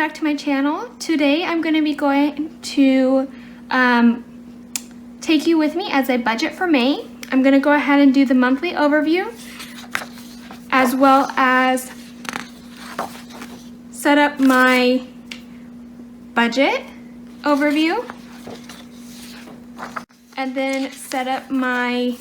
back to my channel. Today I'm going to be going to take you with me as I budget for May. I'm going to go ahead and do the monthly overview as well as set up my budget overview and then set up my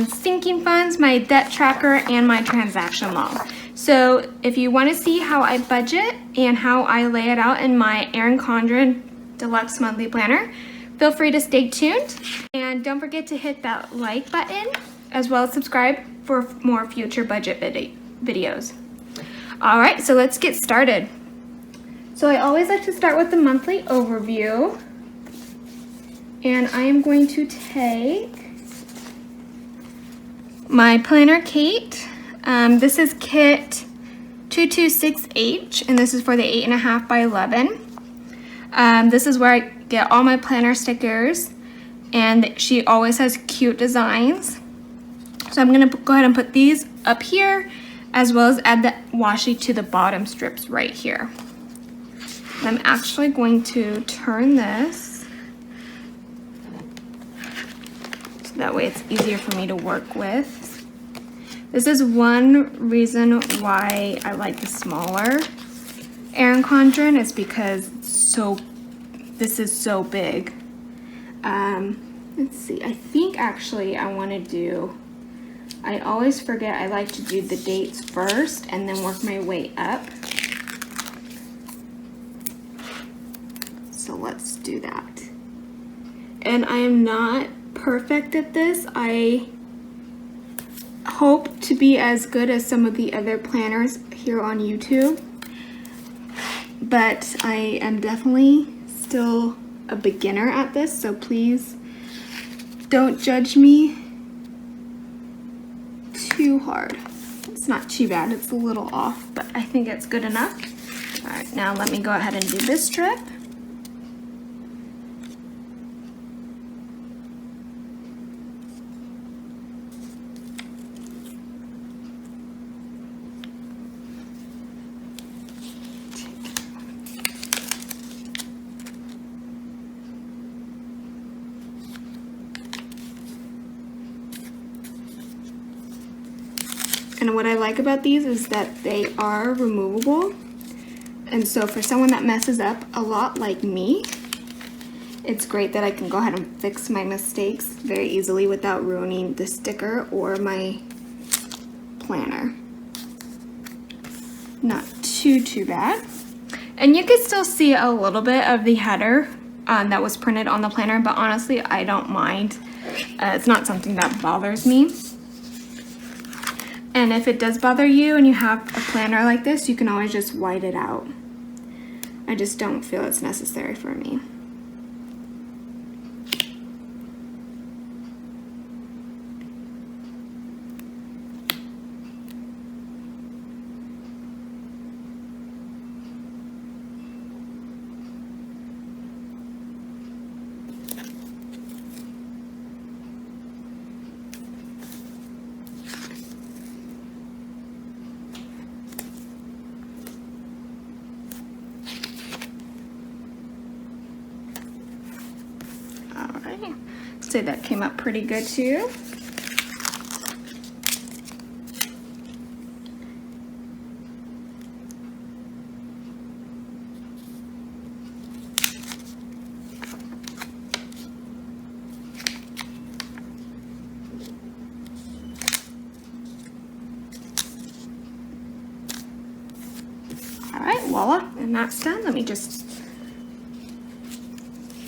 sinking funds, my debt tracker, and my transaction log. So if you want to see how I budget and how I lay it out in my Erin Condren Deluxe Monthly Planner, feel free to stay tuned. And don't forget to hit that like button as well as subscribe for more future budget videos. All right, so let's get started. So I always like to start with the monthly overview. And I am going to take my Planner Kate. This is kit 226H, and this is for the 8.5 by 11. This is where I get all my planner stickers, and she always has cute designs. So I'm gonna go ahead and put these up here, as well as add the washi to the bottom strips right here. And I'm actually going to turn this, so that way it's easier for me to work with. This is one reason why I like the smaller Erin Condren, is because this is so big. Let's see, I think actually I always forget, I like to do the dates first and then work my way up. So let's do that. And I am not perfect at this. I hope to be as good as some of the other planners here on YouTube, but I am definitely still a beginner at this, so please don't judge me too hard. It's not too bad, it's a little off, but I think it's good enough. All right, now let me go ahead and do this strip. And what I like about these is that they are removable. And so for someone that messes up a lot like me, it's great that I can go ahead and fix my mistakes very easily without ruining the sticker or my planner. Not too bad. And you can still see a little bit of the header that was printed on the planner, but honestly, I don't mind. It's not something that bothers me. And if it does bother you and you have a planner like this, you can always just white it out. I just don't feel it's necessary for me. Say that came up pretty good too. All right, voila, and that's done. Let me just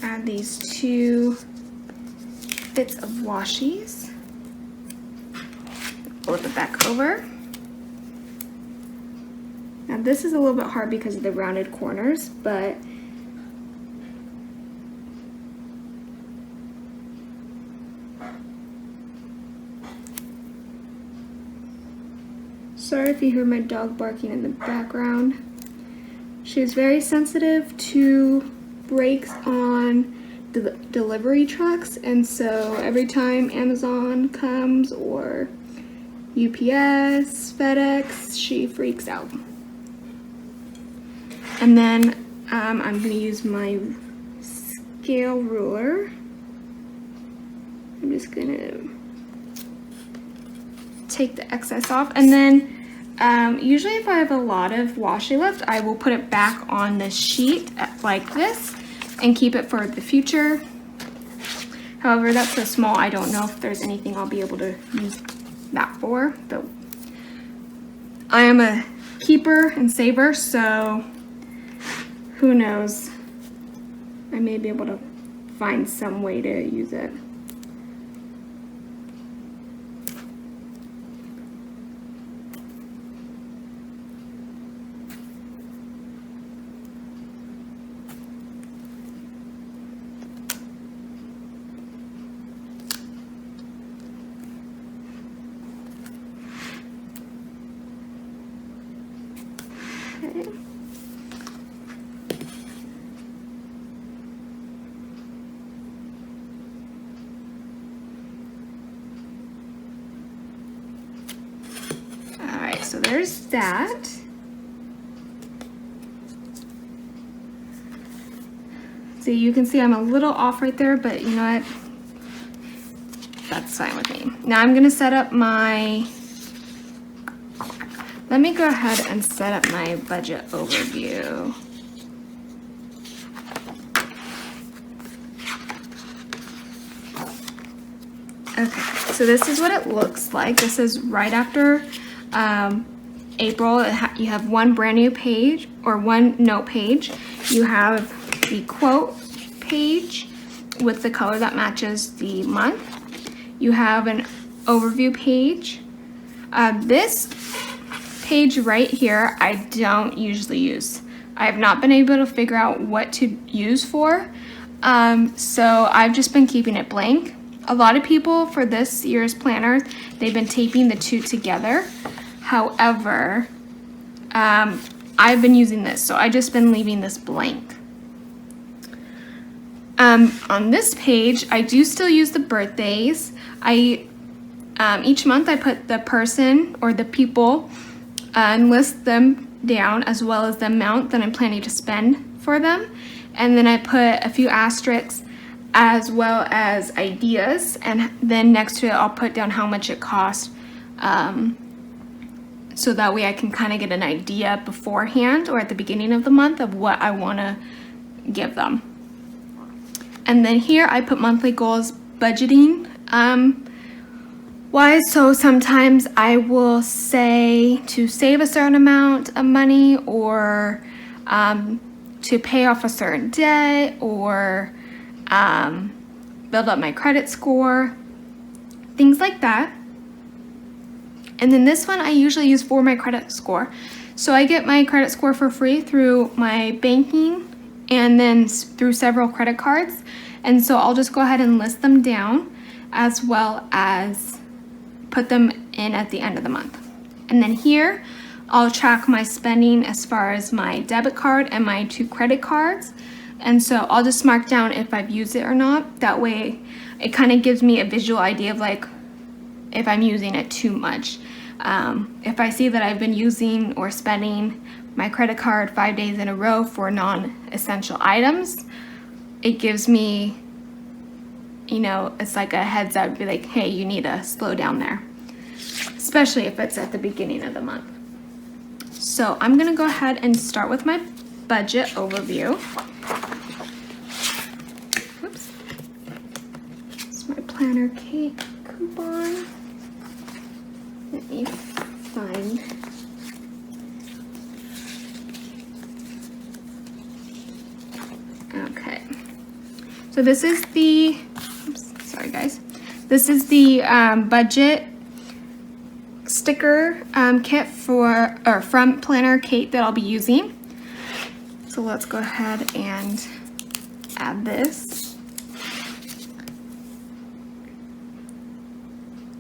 add these two bits of washies. Flip it back over. Now this is a little bit hard because of the rounded corners, but sorry if you hear my dog barking in the background. She's very sensitive to brakes on delivery trucks, and so every time Amazon comes or UPS, FedEx, she freaks out. And then I'm going to use my scale ruler. I'm just going to take the excess off, and then usually if I have a lot of washi left, I will put it back on this sheet like this and keep it for the future. However, that's so small, I don't know if there's anything I'll be able to use that for, but I am a keeper and saver, so who knows, I may be able to find some way to use it. Okay. All right, so there's that. So you can see I'm a little off right there, but you know what? That's fine with me. Now I'm gonna set up my, let me go ahead and set up my budget overview. Okay, so this is what it looks like. This is right after April. You have one brand new page or one note page. You have the quote page with the color that matches the month. You have an overview page. This page right here, I don't usually use. I have not been able to figure out what to use for. So I've just been keeping it blank. A lot of people for this year's planner, they've been taping the two together. However, I've been using this, so I've just been leaving this blank. On this page, I do still use the birthdays. Each month I put the person or the people and list them down, as well as the amount that I'm planning to spend for them. And then I put a few asterisks as well as ideas, and then next to it I'll put down how much it costs, so that way I can kind of get an idea beforehand or at the beginning of the month of what I want to give them. And then here I put monthly goals budgeting wise. So sometimes I will say to save a certain amount of money, or to pay off a certain debt, or build up my credit score, things like that. And then this one I usually use for my credit score. So I get my credit score for free through my banking and then through several credit cards. And so I'll just go ahead and list them down, as well as put them in at the end of the month. And then here I'll track my spending as far as my debit card and my 2 credit cards. And so I'll just mark down if I've used it or not. That way it kind of gives me a visual idea of like if I'm using it too much. If I see that I've been using or spending my credit card 5 days in a row for non-essential items, it gives me, you know, it's like a heads up, be like, hey, you need to slow down there, especially if it's at the beginning of the month. So I'm gonna go ahead and start with my budget overview. Whoops. It's my planner cake coupon. Let me find. Okay. So this is the, oops, sorry guys. This is the budget sticker kit from Planner Kate that I'll be using. So let's go ahead and add this.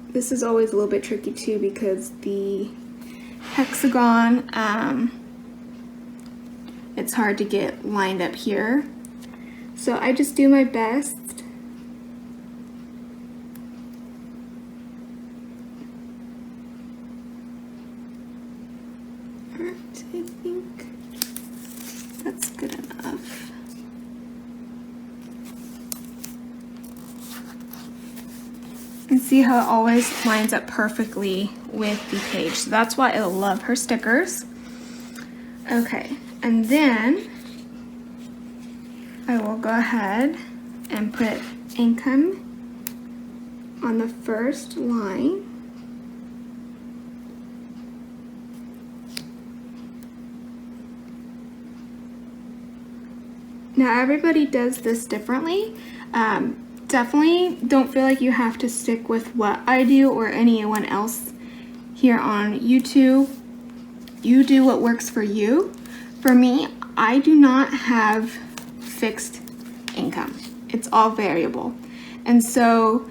This is always a little bit tricky too, because the hexagon, it's hard to get lined up here. So I just do my best. Alright, I think. That's good enough. And see how it always lines up perfectly with the page. So that's why I love her stickers. Okay, and then I will go ahead and put income on the first line. Now everybody does this differently. Definitely don't feel like you have to stick with what I do or anyone else here on YouTube. You do what works for you. For me, I do not have fixed income. It's all variable. And so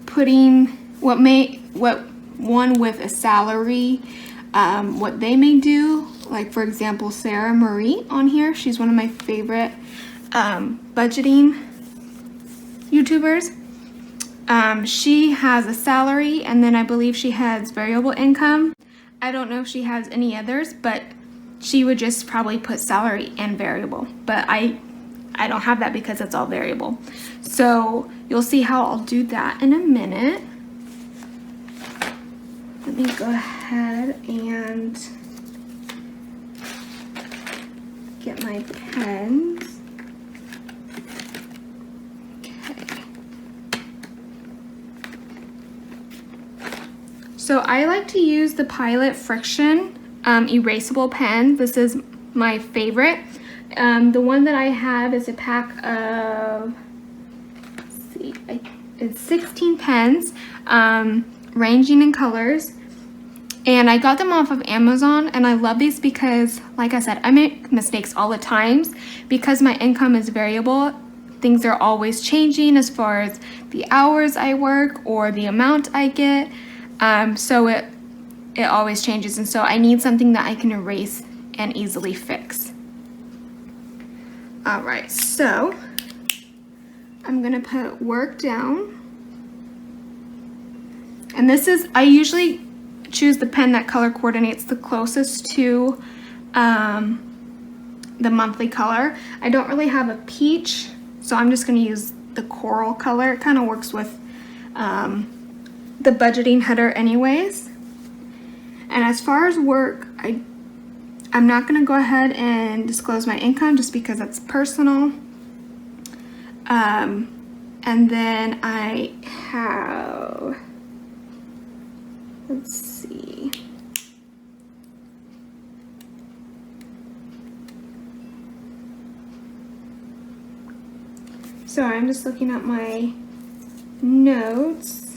putting what one with a salary, what they may do, like for example, Sarah Marie on here, she's one of my favorite budgeting YouTubers. She has a salary, and then I believe she has variable income. I don't know if she has any others, but she would just probably put salary and variable. But I don't have that because it's all variable. So you'll see how I'll do that in a minute. Let me go ahead and get my pens. So I like to use the Pilot Friction erasable pen. This is my favorite. The one that I have is a pack of, let's see, it's 16 pens, ranging in colors. And I got them off of Amazon, and I love these because, like I said, I make mistakes all the times. Because my income is variable, things are always changing as far as the hours I work or the amount I get. So it always changes, and so I need something that I can erase and easily fix. All right, so I'm gonna put work down. And this is, I usually choose the pen that color coordinates the closest to the monthly color. I don't really have a peach, so I'm just gonna use the coral color. It kind of works with the budgeting header anyways. And as far as work, I'm not gonna go ahead and disclose my income just because it's personal. And then I have, let's see. So I'm just looking at my notes.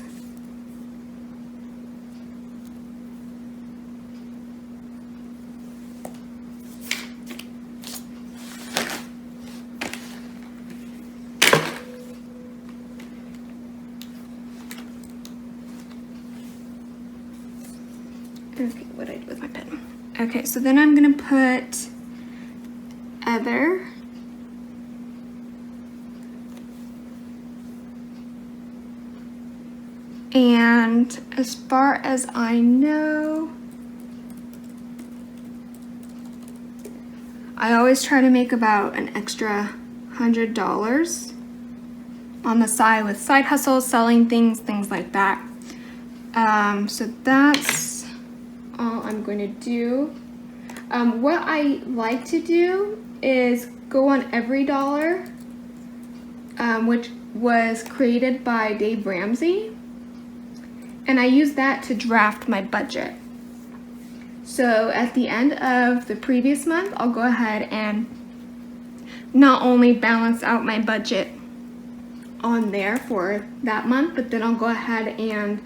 Okay, what did I do with my pen? Okay, so then I'm gonna put other. And as far as I know, I always try to make about an extra $100 on the side with side hustles, selling things like that. So that's all I'm going to do. What I like to do is go on Every Dollar, which was created by Dave Ramsey. And I use that to draft my budget. So at the end of the previous month, I'll go ahead and not only balance out my budget on there for that month, but then I'll go ahead and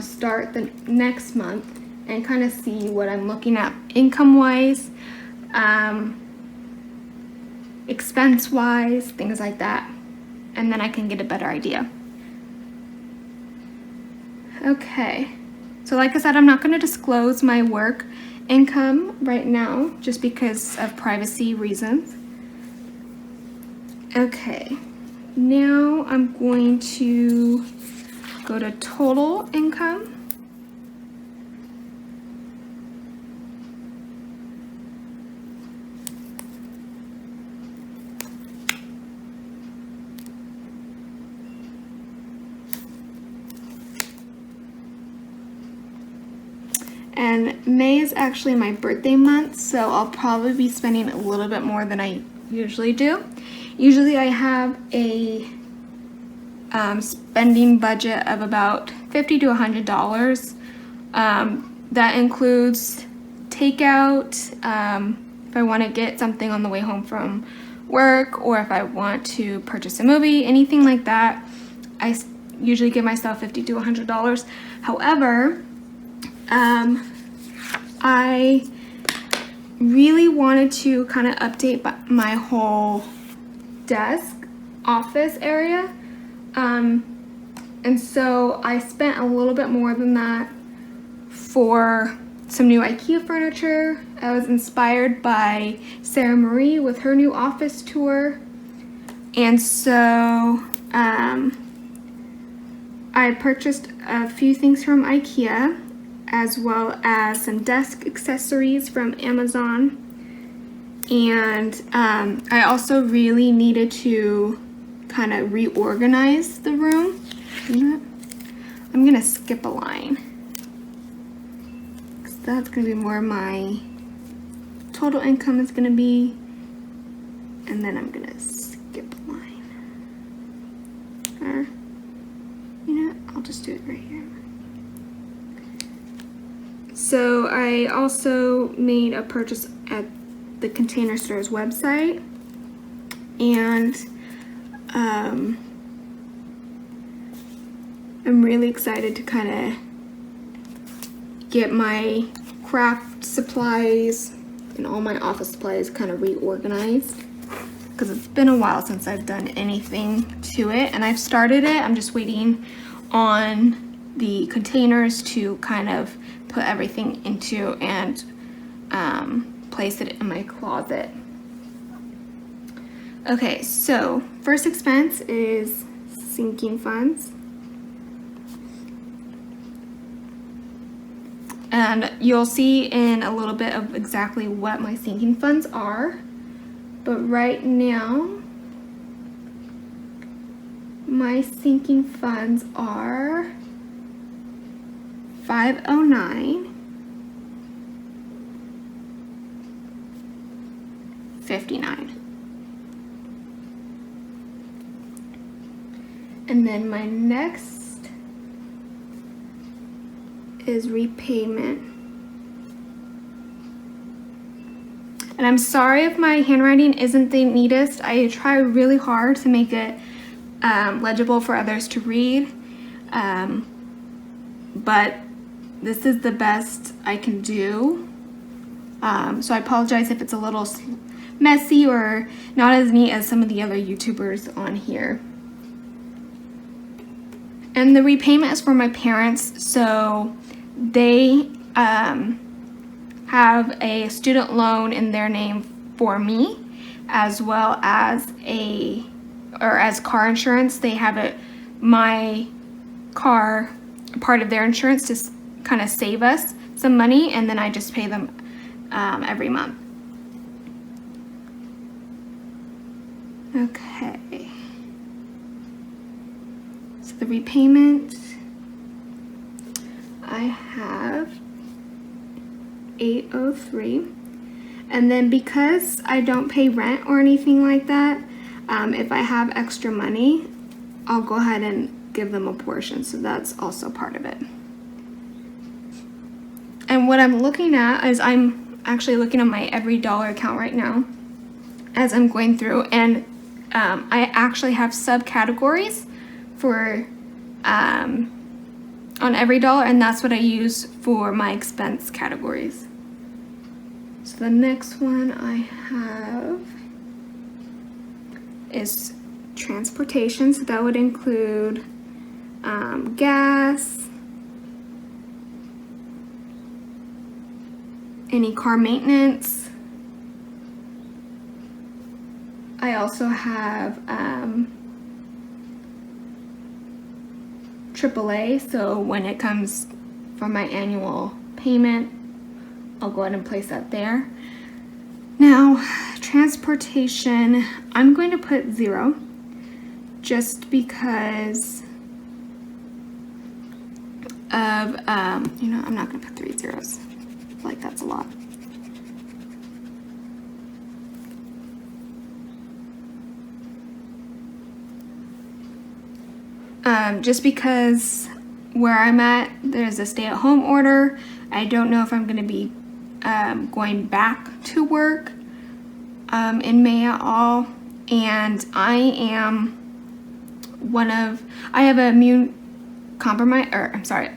start the next month and kind of see what I'm looking at income-wise, expense-wise, things like that. And then I can get a better idea. Okay, so like I said, I'm not going to disclose my work income right now just because of privacy reasons. Okay, now I'm going to go to total income. And May is actually my birthday month, so I'll probably be spending a little bit more than I usually do. Usually I have a spending budget of about $50 to $100. That includes takeout, if I want to get something on the way home from work, or if I want to purchase a movie, anything like that. I usually give myself $50 to $100. However, I really wanted to kind of update my whole desk office area. And so I spent a little bit more than that for some new IKEA furniture. I was inspired by Sarah Marie with her new office tour. And so I purchased a few things from IKEA, as well as some desk accessories from Amazon. And I also really needed to kind of reorganize the room. I'm gonna skip a line, because that's gonna be where my total income is gonna be, and then I'm gonna skip a line. Or, you know what? I'll just do it right here. So I also made a purchase at the Container Store's website, and I'm really excited to kind of get my craft supplies and all my office supplies kind of reorganized, because it's been a while since I've done anything to it, and I've started it. I'm just waiting on the containers to kind of put everything into and place it in my closet. Okay, so first expense is sinking funds. And you'll see in a little bit of exactly what my sinking funds are. But right now, my sinking funds are $509.59. And then my next is repayment. And I'm sorry if my handwriting isn't the neatest. I try really hard to make it legible for others to read, but this is the best I can do. So I apologize if it's a little messy or not as neat as some of the other YouTubers on here. And the repayment is for my parents, so they have a student loan in their name for me, as well as as car insurance. They have my car, part of their insurance, to kind of save us some money, and then I just pay them every month. Okay. So the repayment, I have $803, and then because I don't pay rent or anything like that, if I have extra money, I'll go ahead and give them a portion, so that's also part of it. And what I'm looking at is I'm actually looking at my every dollar account right now as I'm going through, and I actually have subcategories for on every dollar, and that's what I use for my expense categories. So the next one I have is transportation, so that would include gas, any car maintenance. I also have AAA, so when it comes for my annual payment, I'll go ahead and place that there. Now, transportation, I'm going to put 0, just because of, you know, I'm not gonna put 3 zeros. I feel like that's a lot. Just because where I'm at, there's a stay-at-home order. I don't know if I'm gonna be going back to work in May at all, and I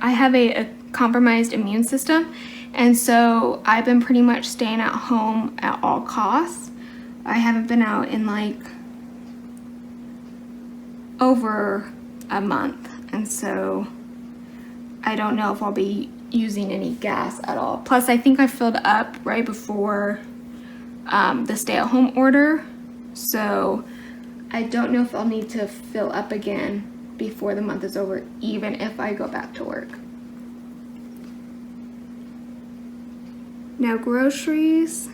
have a compromised immune system, and so I've been pretty much staying at home at all costs. I haven't been out in like over a month, and so I don't know if I'll be using any gas at all. Plus, I think I filled up right before the stay-at-home order, so I don't know if I'll need to fill up again before the month is over, even if I go back to work. Now, groceries,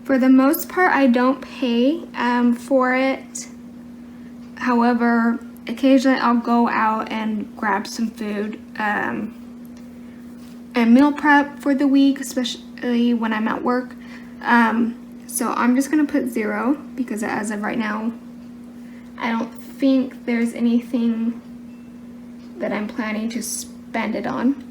for the most part, I don't pay for it. However, occasionally I'll go out and grab some food and meal prep for the week, especially when I'm at work. So I'm just gonna put 0 because as of right now, I don't think there's anything that I'm planning to spend it on.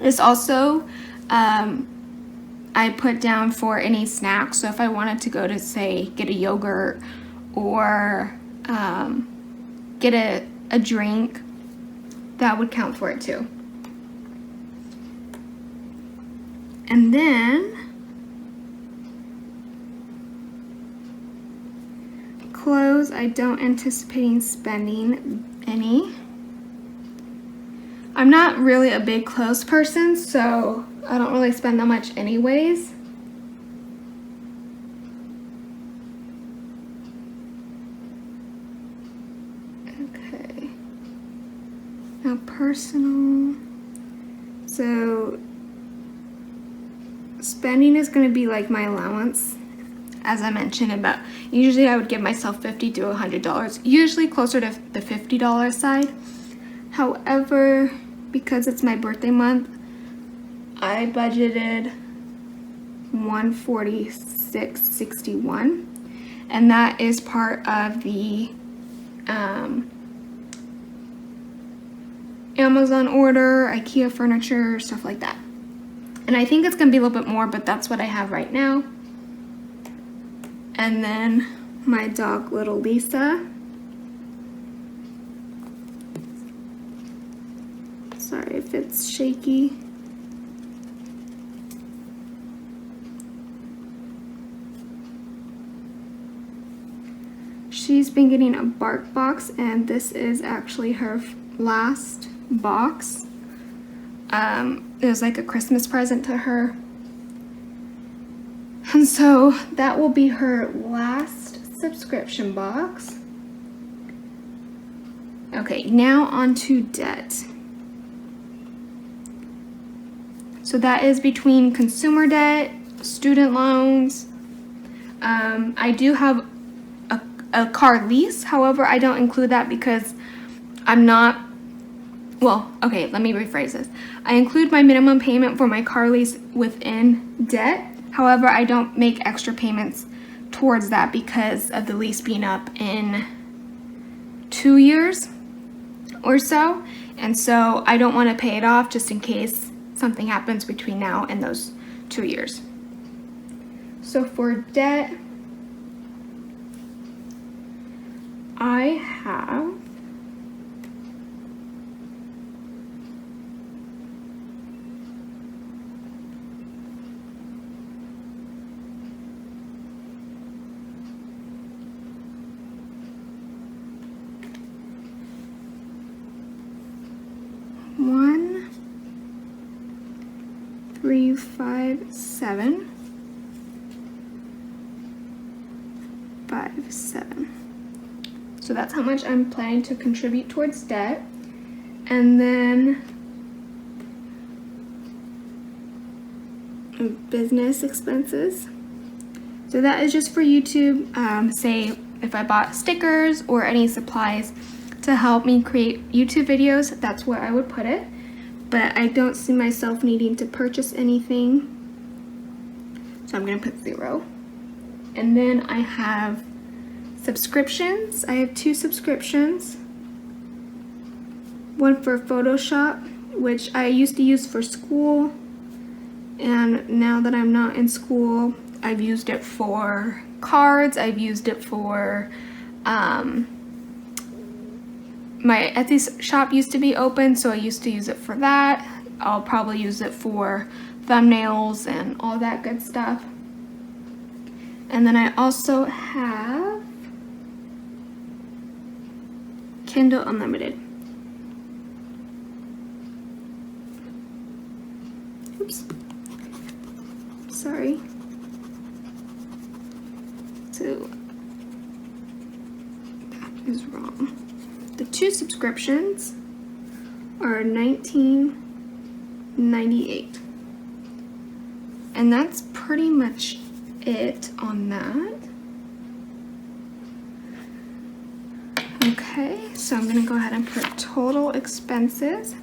It's also, I put down for any snacks. So if I wanted to go to, say, get a yogurt or get a drink, that would count for it too. And then clothes, I don't anticipate spending any. I'm not really a big clothes person, so I don't really spend that much anyways. Okay. Now personal. So spending is going to be like my allowance. As I mentioned, about usually I would give myself $50 to $100, usually closer to the $50 side. However, because it's my birthday month, I budgeted $146.61, and that is part of the Amazon order, IKEA furniture, stuff like that. And I think it's gonna be a little bit more, but that's what I have right now. And then my dog, little Lisa. Sorry if it's shaky. She's been getting a bark box, and this is actually her last box. It was like a Christmas present to her. And so that will be her last subscription box. Okay, now on to debt. So that is between consumer debt, student loans. I do have a car lease. However, I don't include that because I'm not, well, okay, let me rephrase this. I include my minimum payment for my car lease within debt. However, I don't make extra payments towards that because of the lease being up in 2 years or so. And so I don't want to pay it off just in case something happens between now and those 2 years. So for debt, I have $1, 3, 5, 7, 5, 7. So that's how much I'm planning to contribute towards debt. And then business expenses. So that is just for YouTube. Say if I bought stickers or any supplies, to help me create YouTube videos, that's where I would put it. But I don't see myself needing to purchase anything, so I'm gonna put 0. And then I have subscriptions. I have 2 subscriptions. One for Photoshop, which I used to use for school, and now that I'm not in school, I've used it for cards, I've used it for, my Etsy shop used to be open, so I used to use it for that. I'll probably use it for thumbnails and all that good stuff. And then I also have Kindle Unlimited. Oops. Sorry. So that is wrong. The 2 subscriptions are $19.98. And that's pretty much it on that. Okay, so I'm gonna go ahead and put total expenses.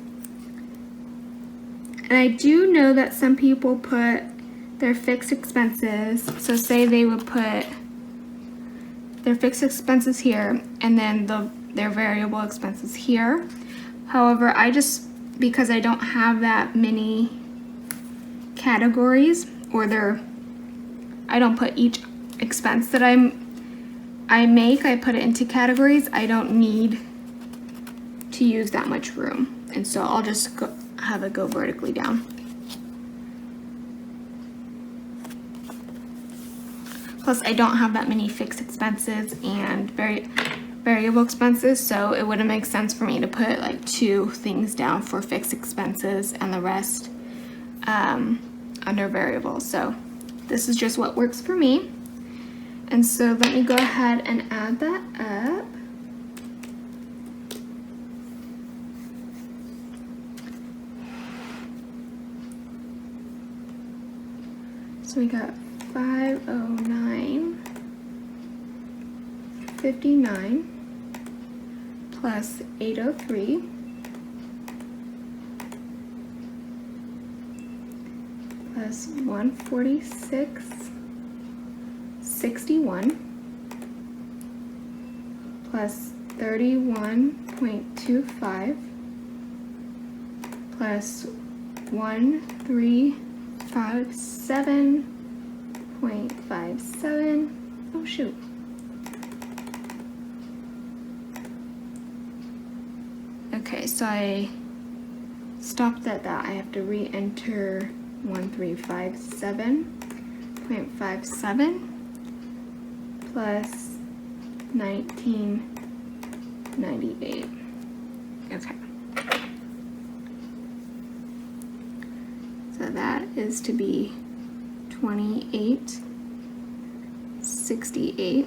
And I do know that some people put their fixed expenses. So say they would put their fixed expenses here and then their variable expenses here. However, because I don't have that many categories, or I don't put each expense that I make, I put it into categories. I don't need to use that much room. And so I'll just have it go vertically down. Plus, I don't have that many fixed expenses and variable expenses, so it wouldn't make sense for me to put like 2 things down for fixed expenses and the rest under variable. So this is just what works for me. And so let me go ahead and add that up. So we got 509.59 plus 803 plus 146.61 plus 31.25 plus 1357.57. Oh shoot. Okay, so I stopped at that. I have to re-enter 1357.57 plus 1998. Okay. So that is to be 2868.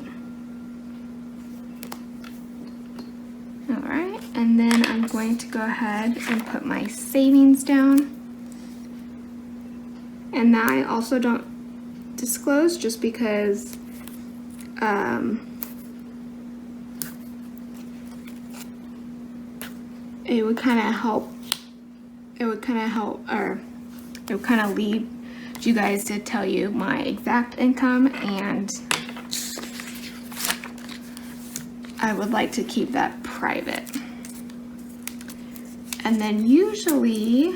All right, and then I'm going to go ahead and put my savings down. And that I also don't disclose just because it would kind of help, or it would kind of lead you guys to tell you my exact income, and I would like to keep that private. And then usually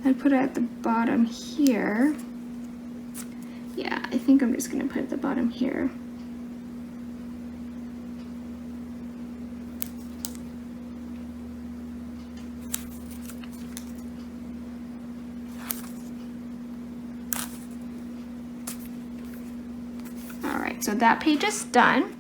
I put it at the bottom here. Yeah, I think I'm just gonna put it at the bottom here. All right, so that page is done.